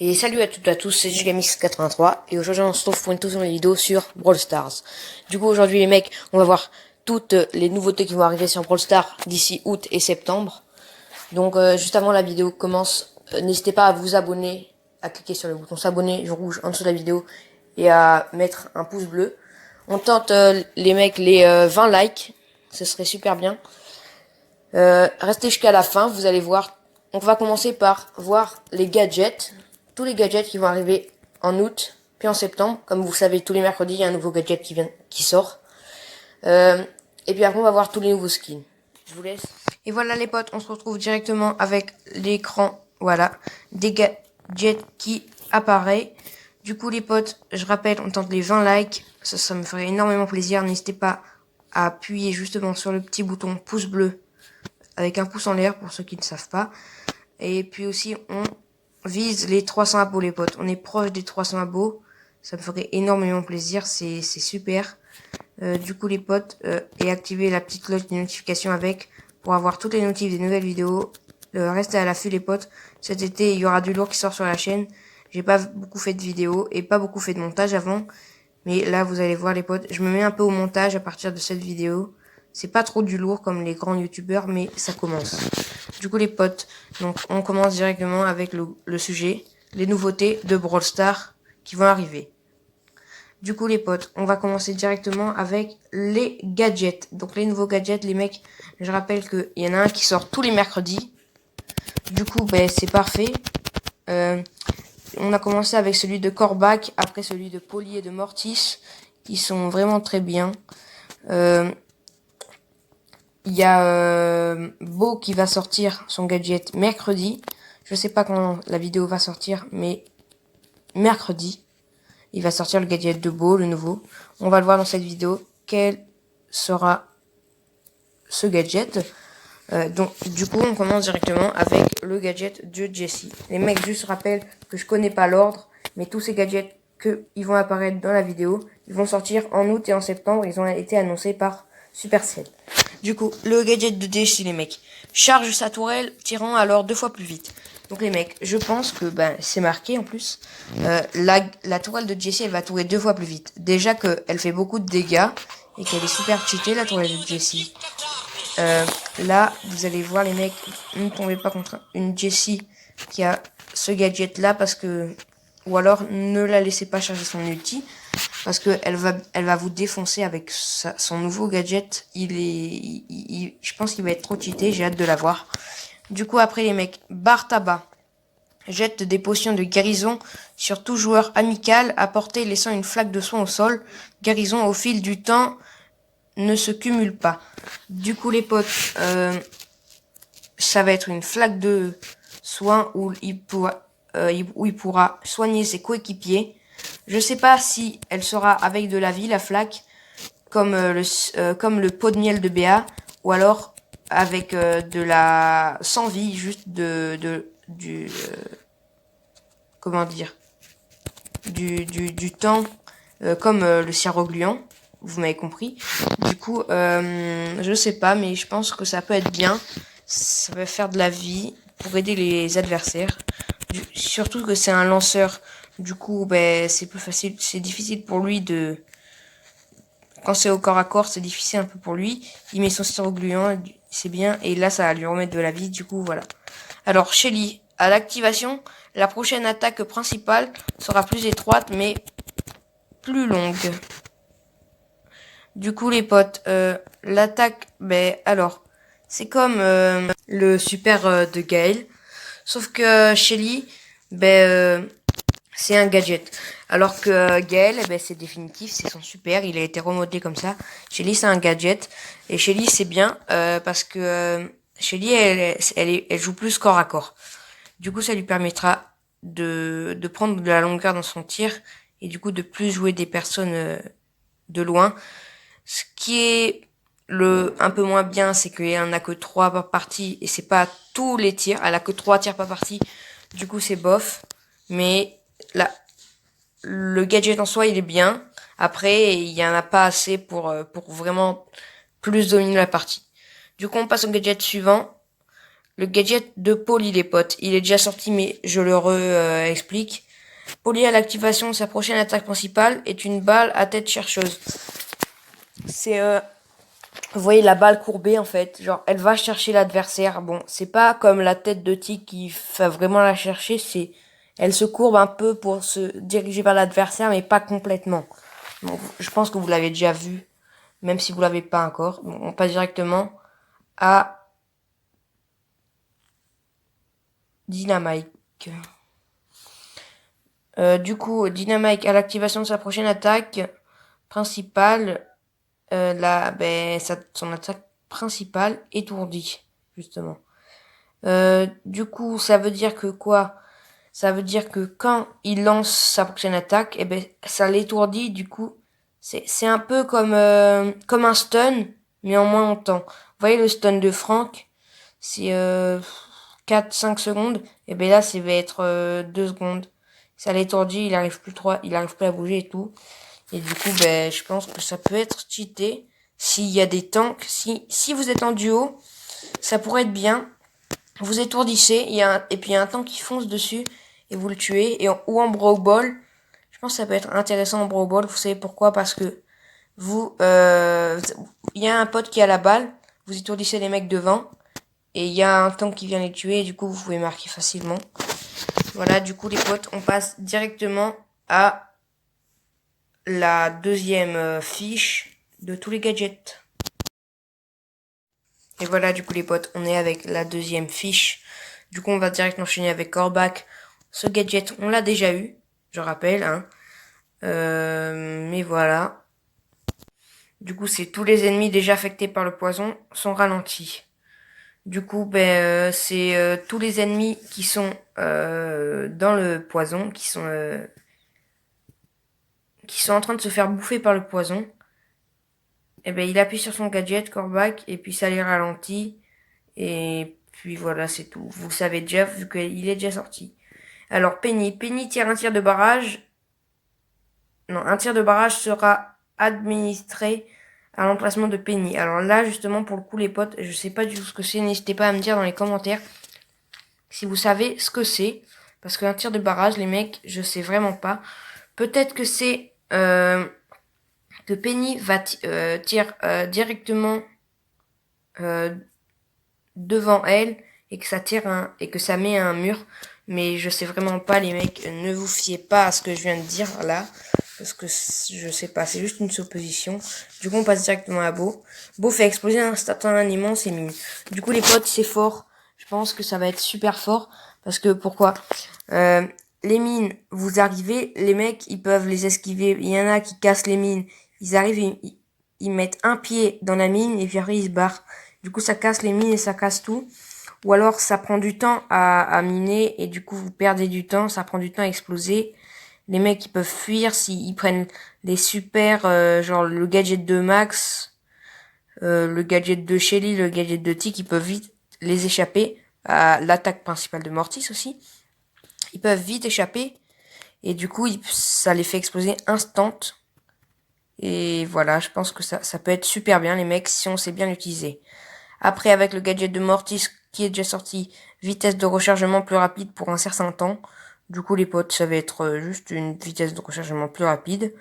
Et salut à toutes et à tous, c'est Gigamix83 et aujourd'hui on se retrouve pour une toute nouvelle vidéo sur Brawl Stars. Du coup aujourd'hui les mecs, on va voir toutes les nouveautés qui vont arriver sur Brawl Stars d'ici août et septembre. Donc juste avant la vidéo commence, n'hésitez pas à vous abonner, à cliquer sur le bouton s'abonner rouge en dessous de la vidéo et à mettre un pouce bleu. On tente les mecs les 20 likes, ce serait super bien. Restez jusqu'à la fin, vous allez voir. On va commencer par voir les gadgets. Tous les gadgets qui vont arriver en août, puis en septembre. Comme vous savez, tous les mercredis, il y a un nouveau gadget qui sort. Et puis après, on va voir tous les nouveaux skins. Je vous laisse. Et voilà les potes, on se retrouve directement avec l'écran, voilà, des gadgets qui apparaissent. Du coup les potes, je rappelle, on tente les 20 likes. Ça me ferait énormément plaisir. N'hésitez pas à appuyer justement sur le petit bouton pouce bleu avec un pouce en l'air pour ceux qui ne savent pas. Et puis aussi, on vise les 300 abos, les potes. On est proche des 300 abos. Ça me ferait énormément plaisir. C'est super. Du coup, les potes, et activez la petite cloche de notification avec pour avoir toutes les notifs des nouvelles vidéos. Restez à l'affût, les potes. Cet été, il y aura du lourd qui sort sur la chaîne. J'ai pas beaucoup fait de vidéos et pas beaucoup fait de montage avant. Mais là, vous allez voir, les potes, je me mets un peu au montage à partir de cette vidéo. C'est pas trop du lourd comme les grands youtubeurs, mais ça commence. Du coup, les potes, donc on commence directement avec le sujet, les nouveautés de Brawl Stars qui vont arriver. Du coup, les potes, on va commencer directement avec les gadgets. Donc, les nouveaux gadgets, les mecs, je rappelle qu'il y en a un qui sort tous les mercredis. Du coup, ben, c'est parfait. On a commencé avec celui de Corbac, après celui de Polly et de Mortis. Ils sont vraiment très bien. Il y a Beau qui va sortir son gadget mercredi. Je sais pas quand la vidéo va sortir, mais mercredi, il va sortir le gadget de Beau, le nouveau. On va le voir dans cette vidéo. Quel sera ce gadget? Donc, du coup, on commence directement avec le gadget de Jessie. Les mecs, juste rappellent que je connais pas l'ordre, mais tous ces gadgets ils vont apparaître dans la vidéo, ils vont sortir en août et en septembre. Ils ont été annoncés par Supercell. Du coup, le gadget de Jessie, les mecs, charge sa tourelle, tirant alors 2 fois plus vite. Donc les mecs, je pense que c'est marqué en plus. La tourelle de Jessie, elle va tourer 2 fois plus vite. Déjà qu'elle fait beaucoup de dégâts et qu'elle est super cheatée, la tourelle de Jessie. Là, vous allez voir les mecs, ne tombez pas contre une Jessie qui a ce gadget là parce que, ou alors ne la laissez pas charger son ulti parce que elle va vous défoncer avec son nouveau gadget. Je pense qu'il va être trop cheaté. J'ai hâte de la voir. Du coup, après les mecs, barre tabac jette des potions de guérison sur tout joueur amical à portée laissant une flaque de soin au sol. Guérison au fil du temps ne se cumule pas. Du coup, les potes, ça va être une flaque de soin où il pourra soigner ses coéquipiers. Je sais pas si elle sera avec de la vie, la flaque, comme le pot de miel de BA, ou alors avec de la sans vie, juste comment dire, du temps, comme le sirop gluant. Vous m'avez compris. Du coup, je sais pas, mais je pense que ça peut être bien. Ça va faire de la vie pour aider les adversaires. Surtout que c'est un lanceur. Du coup, c'est plus facile. C'est difficile pour lui de... Quand c'est au corps à corps, c'est difficile un peu pour lui. Il met son sirop gluant, c'est bien. Et là, ça va lui remettre de la vie. Du coup, voilà. Alors, Shelly, à l'activation, la prochaine attaque principale sera plus étroite, mais plus longue. Du coup, les potes, l'attaque, alors, c'est comme le super de Gaël, sauf que Shelly, c'est un gadget. Alors que Gaël, c'est définitif, c'est son super, il a été remodelé comme ça. Shelly, c'est un gadget, et Shelly, c'est bien parce que Shelly, elle joue plus corps à corps. Du coup, ça lui permettra de prendre de la longueur dans son tir et du coup de plus jouer des personnes de loin. Ce qui est un peu moins bien, c'est qu'il y en a que 3 par partie et c'est pas tous les tirs. Elle a que 3 tirs par partie. Du coup, c'est bof. Mais là, le gadget en soi, il est bien. Après, il y en a pas assez pour vraiment plus dominer la partie. Du coup, on passe au gadget suivant. le gadget de Polly, les potes. Il est déjà sorti, mais je le explique. Polly, à l'activation de sa prochaine attaque principale, est une balle à tête chercheuse. C'est vous voyez la balle courbée en fait, genre elle va chercher l'adversaire. Bon, c'est pas comme la tête de tigre qui va vraiment la chercher, c'est elle se courbe un peu pour se diriger vers l'adversaire, mais pas complètement. Bon, je pense que vous l'avez déjà vu, même si vous l'avez pas encore. Bon, on passe directement à Dynamite. Du coup, Dynamite à l'activation de sa prochaine attaque principale, son attaque principale étourdie, justement. Du coup, ça veut dire que quoi? Ça veut dire que quand il lance sa prochaine attaque, ça l'étourdit. Du coup, c'est un peu comme un stun, mais en moins longtemps. Vous voyez le stun de Frank, c'est 4-5 secondes. Et ben là, ça va être 2 secondes. Ça l'étourdit, il arrive plus à bouger et tout. Et du coup, je pense que ça peut être cheaté s'il y a des tanks. Si vous êtes en duo, ça pourrait être bien. Vous étourdissez, et puis il y a un tank qui fonce dessus et vous le tuez. Ou en Brawl Ball, je pense que ça peut être intéressant en Brawl Ball. Vous savez pourquoi? Parce que il y a un pote qui a la balle, vous étourdissez les mecs devant, et il y a un tank qui vient les tuer, et du coup vous pouvez marquer facilement. Voilà, du coup les potes, on passe directement à la deuxième fiche de tous les gadgets. Et voilà, du coup les potes, on est avec la deuxième fiche. Du coup, on va directement enchaîner avec Corbac. Ce gadget, on l'a déjà eu, je rappelle, hein. Mais voilà. Du coup, c'est tous les ennemis déjà affectés par le poison sont ralentis. Du coup, c'est tous les ennemis qui sont dans le poison, qui sont en train de se faire bouffer par le poison. Il appuie sur son gadget, Corbac, et puis ça les ralentit. Et puis voilà, c'est tout. Vous le savez déjà, vu qu'il est déjà sorti. Alors, Penny. Penny tire un tir de barrage. Non, un tir de barrage sera administré à l'emplacement de Penny. Alors là, justement, pour le coup, les potes, je sais pas du tout ce que c'est. N'hésitez pas à me dire dans les commentaires si vous savez ce que c'est. Parce qu'un tir de barrage, les mecs, je sais vraiment pas. Peut-être que c'est que Penny tire directement devant elle et que ça et que ça met un mur. Mais je sais vraiment pas, les mecs. Ne vous fiez pas à ce que je viens de dire là. Parce que je sais pas, c'est juste une supposition. Du coup, on passe directement à Beau. Beau fait exploser instantanément ses mines. Du coup, les potes, c'est fort. Je pense que ça va être super fort. Parce que pourquoi les mines, vous arrivez, les mecs, ils peuvent les esquiver. Il y en a qui cassent les mines. Ils arrivent, ils mettent un pied dans la mine et puis après ils se barrent. Du coup, ça casse les mines et ça casse tout. Ou alors, ça prend du temps à miner et du coup, vous perdez du temps. Ça prend du temps à exploser. Les mecs, ils peuvent fuir s'ils prennent les super, genre le gadget de Max, le gadget de Shelly, le gadget de Tick, ils peuvent vite les échapper. À l'attaque principale de Mortis aussi. Ils peuvent vite échapper. Et du coup, ça les fait exploser instant. Et voilà, je pense que ça peut être super bien, les mecs, si on sait bien l'utiliser. Après, avec le gadget de Mortis qui est déjà sorti, vitesse de rechargement plus rapide pour un certain temps. Du coup, les potes, ça va être juste une vitesse de rechargement plus rapide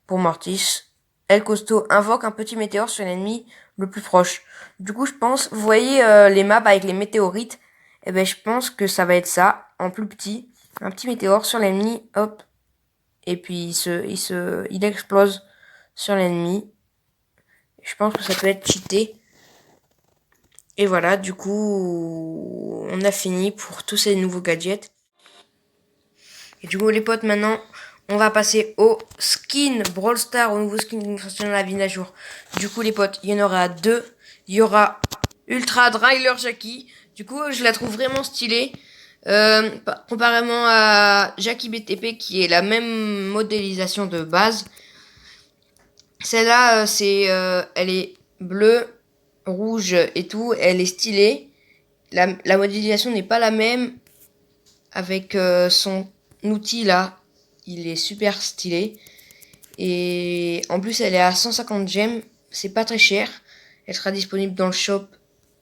pour Mortis. El Costo invoque un petit météore sur l'ennemi le plus proche. Du coup, je pense, vous voyez les maps avec les météorites, je pense que ça va être ça, en plus petit. Un petit météore sur l'ennemi, hop. Et puis, il explose sur l'ennemi. Je pense que ça peut être cheaté. Et voilà, du coup, on a fini pour tous ces nouveaux gadgets. Et du coup, les potes, maintenant, on va passer au skin Brawl Stars, au nouveau skin qui nous sortira dans la mise à jour. Du coup, les potes, il y en aura deux. Il y aura Ultra Dryler Jackie. Du coup, je la trouve vraiment stylée. Comparément à Jackie BTP, qui est la même modélisation de base. Celle-là, elle est bleue, rouge et tout. Elle est stylée. La modélisation n'est pas la même avec son outil là. Il est super stylé. Et en plus, elle est à 150 gemmes. C'est pas très cher. Elle sera disponible dans le shop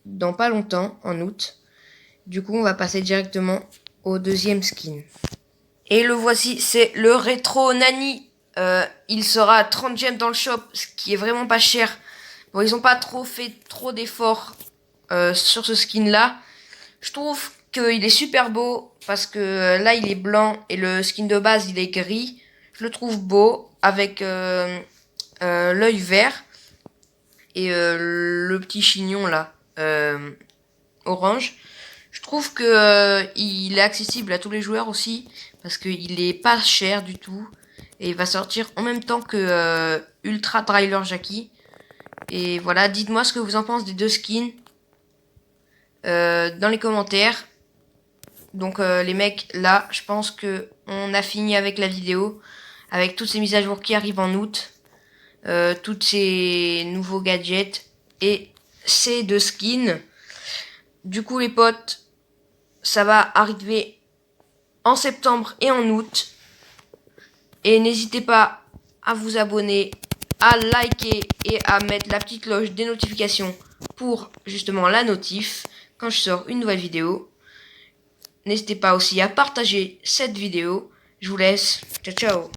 dans pas longtemps, en août. Du coup, on va passer directement au deuxième skin. Et le voici, c'est le Rétro Nani. Il sera à 30 gemmes dans le shop, ce qui est vraiment pas cher. Bon, ils ont pas fait trop d'efforts sur ce skin là. Je trouve qu'il est super beau parce que là il est blanc et le skin de base il est gris. Je le trouve beau avec l'œil vert et le petit chignon là orange. Je trouve que il est accessible à tous les joueurs aussi parce qu'il est pas cher du tout et il va sortir en même temps que Ultra Trailer Jackie. Et voilà, dites-moi ce que vous en pensez des deux skins dans les commentaires. Donc les mecs, là, je pense que on a fini avec la vidéo, avec toutes ces mises à jour qui arrivent en août, toutes ces nouveaux gadgets et ces deux skins. Du coup les potes, ça va arriver en septembre et en août. Et n'hésitez pas à vous abonner, à liker et à mettre la petite cloche des notifications pour justement la notif quand je sors une nouvelle vidéo. N'hésitez pas aussi à partager cette vidéo. Je vous laisse. Ciao ciao.